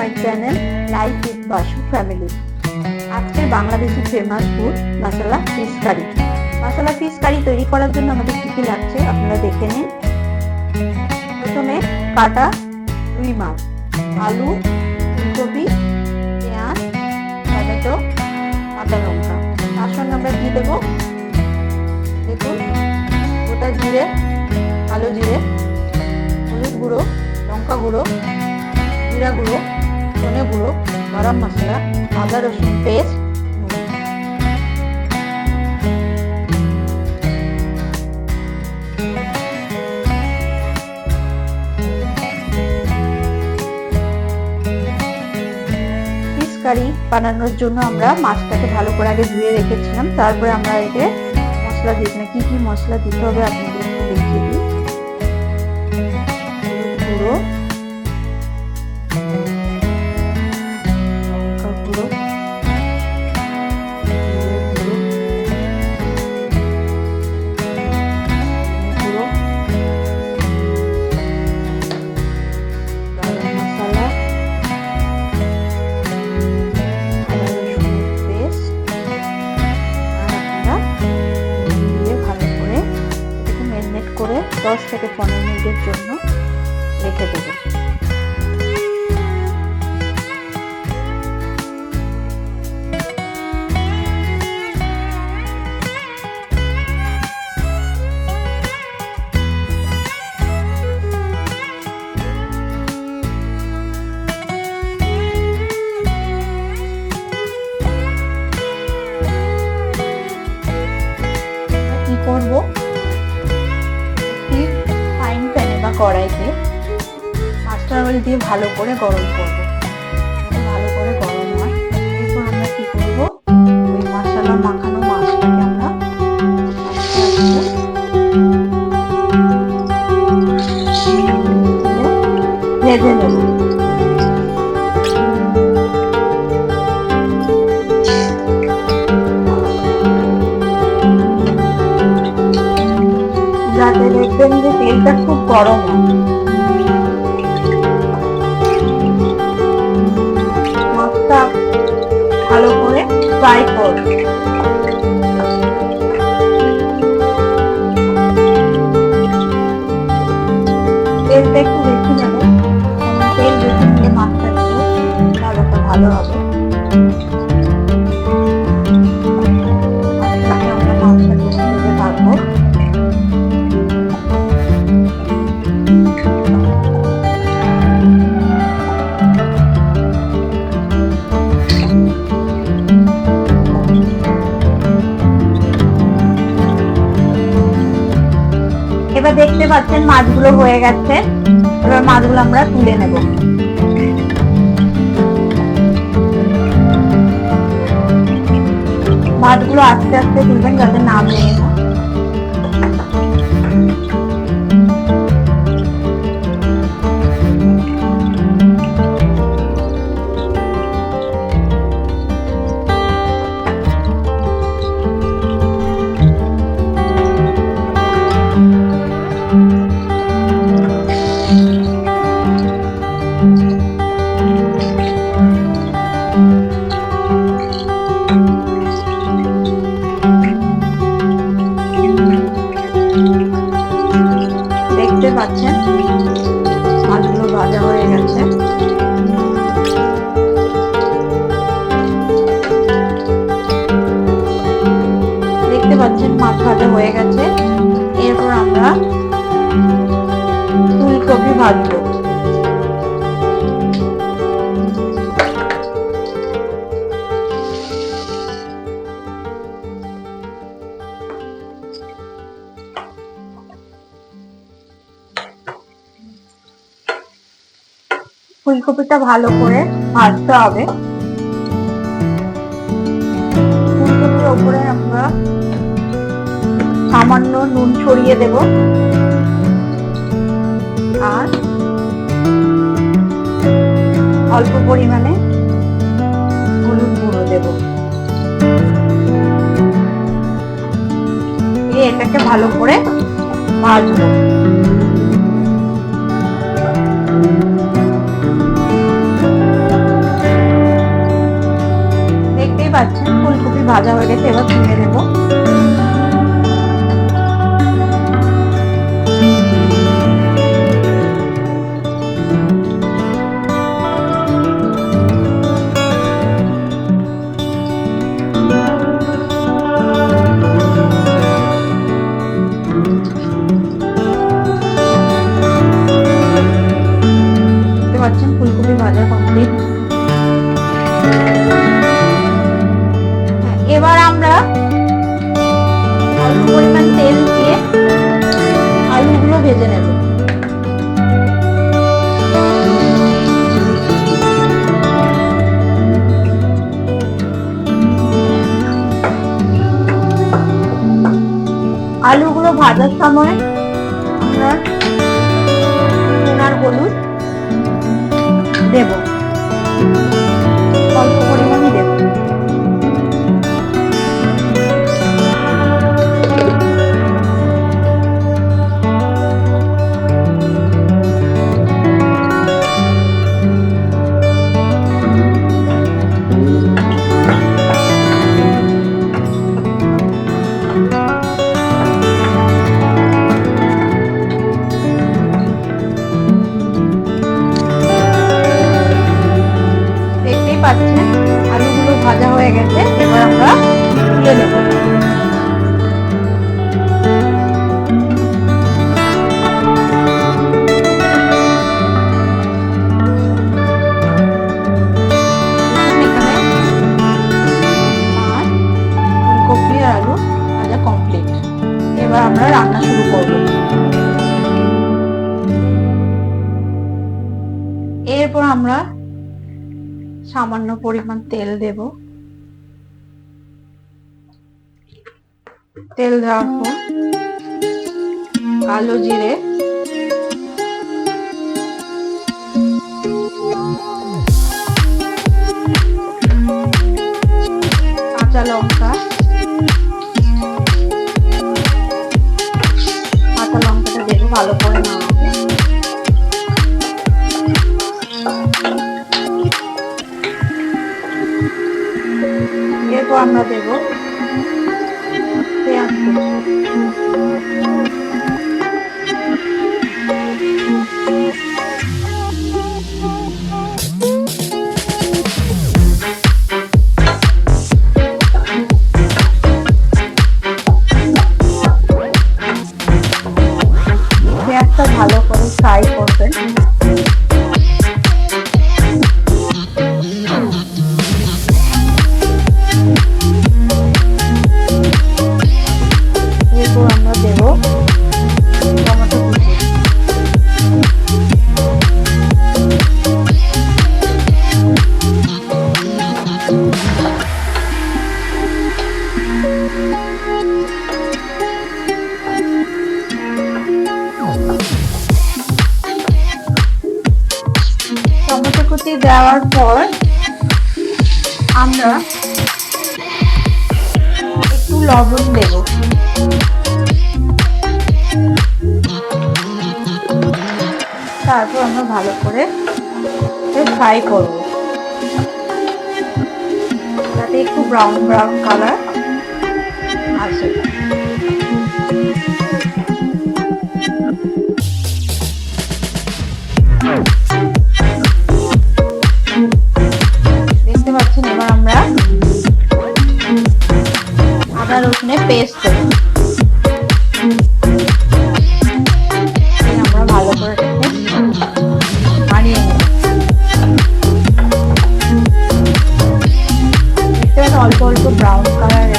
My channel life with Basu family. আজকের Bangladeshi famous food masala fish কারি। মশলা fish কারি তৈরি করার জন্য আমাদের কি কি লাগছে আপনারা দেখে নিন। প্রথমে কাটা রুই মাছ, আলু, ফুলকপি, পেঁয়াজ, টমেটো, কাঁচা লঙ্কা। তার সঙ্গে আমরা কি দেবো দেখুন, গোটা জিরে, কালো জিরে, হলুদ গুঁড়ো, লঙ্কা গুঁড়ো, জিরা গুঁড়ো, ধনে গুঁড়ো, গরম মশলা, আদা রসুন পেস্ট, ফিশ কারি বানানোর জন্য আমরা মাছটাকে ভালো করে আগে ধুয়ে রেখেছিলাম। তারপরে আমরা এতে মশলা দিয়েছিলাম। কি কি মশলা দিতে হবে আপনাদের একটু দেখিয়ে দিই। গুঁড়ো, লঙ্কা গুঁড়ো, গুঁড়ো, গরম মশলা, আদা রসুন পেস্ট, আর আমরা দিয়ে ভালো করে এটাকে ম্যারিনেট করে 10 থেকে 15 মিনিটের জন্য রেখে দেবো। কি করব, একটি ফ্রাইং প্যানে বা কড়াইতে মাস্টার অয়েল দিয়ে ভালো করে গরম করব। ভালো করে গরম হয়, এরপর আমরা কি করব, ওই মশলা মাখানো মাছটাকে আমরা ভেজে নেব। যাতে দেখবেন যে তেলটা খুব গরম হয়। মাছটা ভালো করে ফ্রাই করব। তেলটা একটু বেশি নেব, তেল বেশি নিলে মাছটা একটু ভালোটা ভালো হবে। আমরা মাছটা বেশি থাকবো। এবার দেখতে পাচ্ছেন মাছগুলো হয়ে গেছে। এবার মাছগুলো আমরা তুলে নেব। মাছগুলো আস্তে আস্তে তুলবেন যাতে না ভেঙে যায়। দেখতে পাচ্ছেন মাছগুলো ভাজা হয়ে গেছে। দেখতে পাচ্ছেন মাছ ভাজা হয়ে গেছে। এরপর আমরা ফুলকপি ভাজবো। ফুলকপিটা ভালো করে ভাজতে হবে। ফুলকপির উপরে আমরা সামান্য নুন ছড়িয়ে দেব আর অল্প পরিমাণে হলুদ গুঁড়ো দেব। এটাকে ভালো করে ভাজবো। দেখতেই পাচ্ছেন ফুলকপি ভাজা হয়ে গেছে, এবার তুলে দেবো। ফুলকপি ভাজা কমপ্লিট। এবার আমরা অল্প পরিমাণ তেল দিয়ে আলুগুলো ভেজে নেব। আলুগুলো ভাজার সময় আমরা নুন আর হলুদ দেব, অল্প পরিমাণে দেব। পাচ্ছেন আলুগুলো ভাজা হয়ে গেছে, এবার আমরা তুলে নেব। ফুলকপি আর আলু ভাজা কমপ্লিট। এবার আমরা রান্না শুরু করব। এরপর আমরা সামান্য পরিমাণ তেল দেব। তেল দেওয়ার পর কালো জিরে, কাঁচা লঙ্কা, কাঁচা লঙ্কাটা দেবো ভালো করে নাড়াতে। এরপর আমরা দেব পেঁয়াজ কুচি। পেঁয়াজটা ভালো করে ফ্রাই করবেন। টমেটো কুচি দেওয়ার পর আমরা একটু লবণ দেব। তারপর আমরা ভালো করে ফ্রাই করব, যাতে একটু ব্রাউন ব্রাউন কালার আসে। দেখতে পাচ্ছেন এবার আমরা আদা রসুনের পেস্ট দেব। আমরা ভালো করে বানিয়ে নেব। দেখতে পাচ্ছেন অল্প অল্প ব্রাউন কালার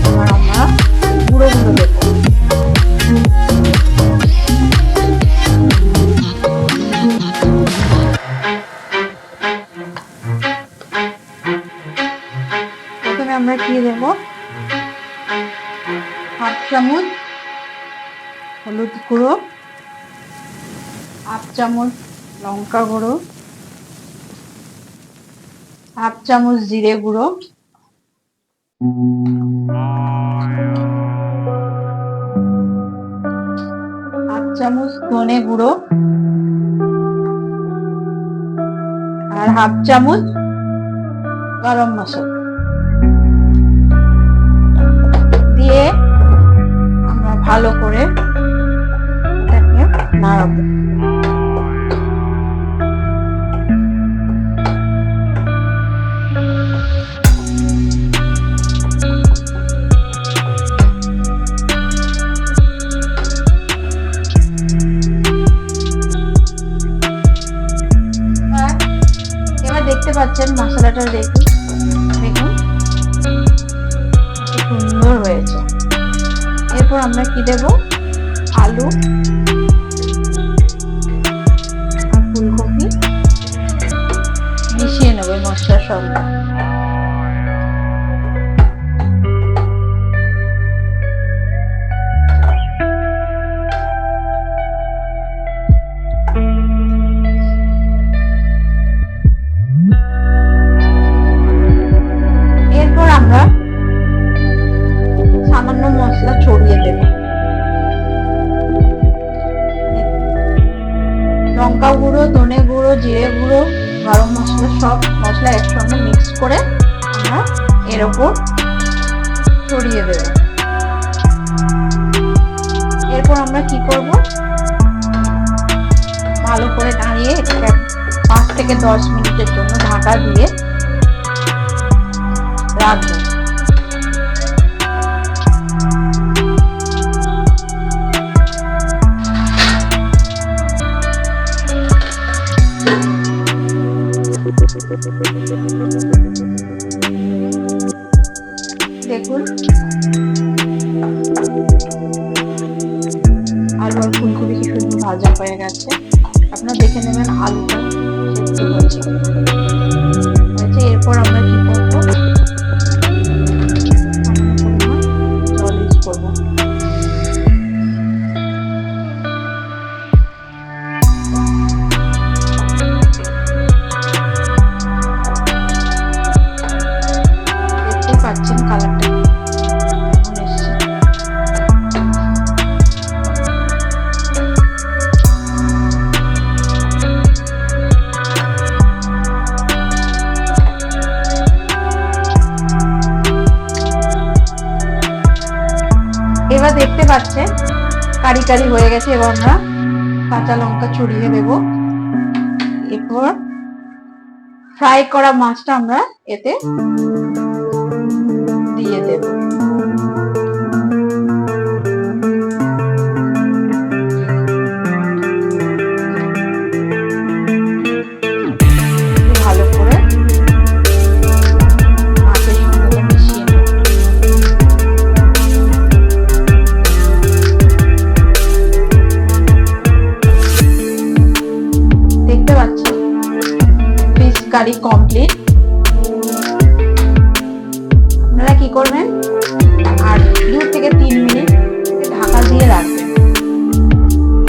এবার আমরা গুঁড়োগুলো দেব। প্রথমে আমরা কি দেব, হাফ চামচ হলুদ গুঁড়ো, হাফ চামচ লঙ্কা গুঁড়ো, হাফ চামচ জিরে গুঁড়ো, হাফ চামচ ধনে গুঁড়ো আর হাফ চামচ গরম মশলা। দিয়ে আমরা ভালো করে এটাকে নাড়াবো। দেখতে পাচ্ছেন মশলাটা দেখুন সুন্দর হয়েছে। এরপর আমরা কি দেব, আলু আর ফুলকপি মিশিয়ে নেব মশলার সঙ্গে। সামান্য মশলা ছড়িয়ে দেব, লঙ্কা গুঁড়ো, ধনে গুঁড়ো, জিরে গুঁড়ো, গরম মশলা, সব মশলা একসঙ্গে মিক্স করে আমরা এর ওপর ছড়িয়ে দেব। এরপর আমরা কি করব, ভালো করে নাড়িয়ে 5 থেকে 10 মিনিটের জন্য ঢাকা দিয়ে রাখবো। দেখুন আলু আর ফুলকপি কি সুন্দর ভাজা হয়ে গেছে। আপনারা দেখে নেবেন আলুটা সেদ্ধ হয়েছে। এরপর আমরা কি করবো, জল ইউজ করবো। পাচ্ছেন কালারটা কেমন এসছে। এবার দেখতে পাচ্ছেন কারি কারি হয়ে গেছে। এবার আমরা কাঁচা লঙ্কা ছড়িয়ে দেব। এরপর ফ্রাই করা মাছটা আমরা এতে দিয়ে দেব। ভালো করে মাছের সঙ্গে মিশিয়ে নেব। দেখতে পাচ্ছেন ফিশ কারি কমপ্লিট। আপনারা কি করবেন, আর 2 থেকে 3 মিনিট ঢাকা দিয়ে রাখবেন।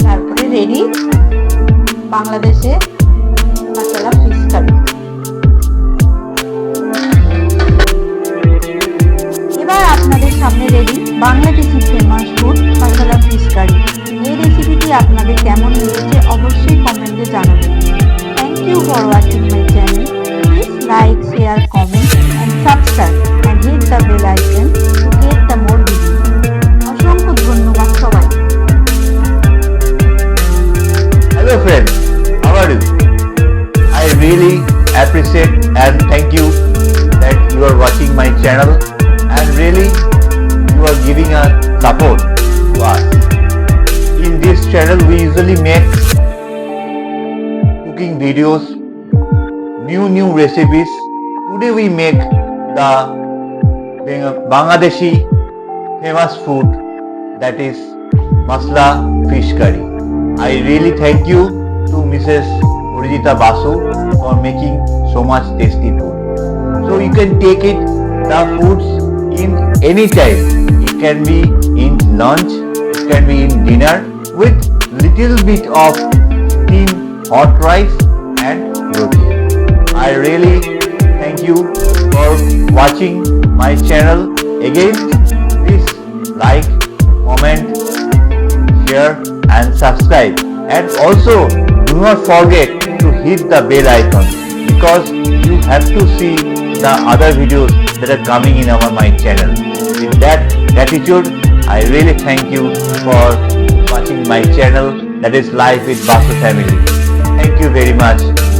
তারপরে রেডি বাংলাদেশে মশলা ফিশ কারি। এবার আপনাদের সামনে ready Bangladeshi famous food masala fish curry. এই রেসিপিটি আপনাদের কেমন লেগেছে অবশ্যই কমেন্টে জানাবেন। Thank you for watching my channel. Please like, share, comment and subscribe and hit the bell icon to get the more videos. অসংখ্য ধন্যবাদ সবাই। Hello friends, how are you? I really appreciate and thank you that you are watching my channel and really you are giving a support to us. In this channel we usually make cooking videos, new recipes. Today we make the Bangladeshi famous food, that is masla fish curry. I really thank you to Mrs. Urijita Basu for making so much tasty food. So you can take it, the foods, in any time. It can be in lunch, it can be in dinner with little bit of steamed hot rice and roti. I really thank you for watching my channel. Again, please like, comment, share and subscribe, and also do not forget to hit the bell icon because you have to see the other videos that are coming in my channel. With that gratitude, I really thank you for watching my channel, that is Life with Basu Family. Thank you very much.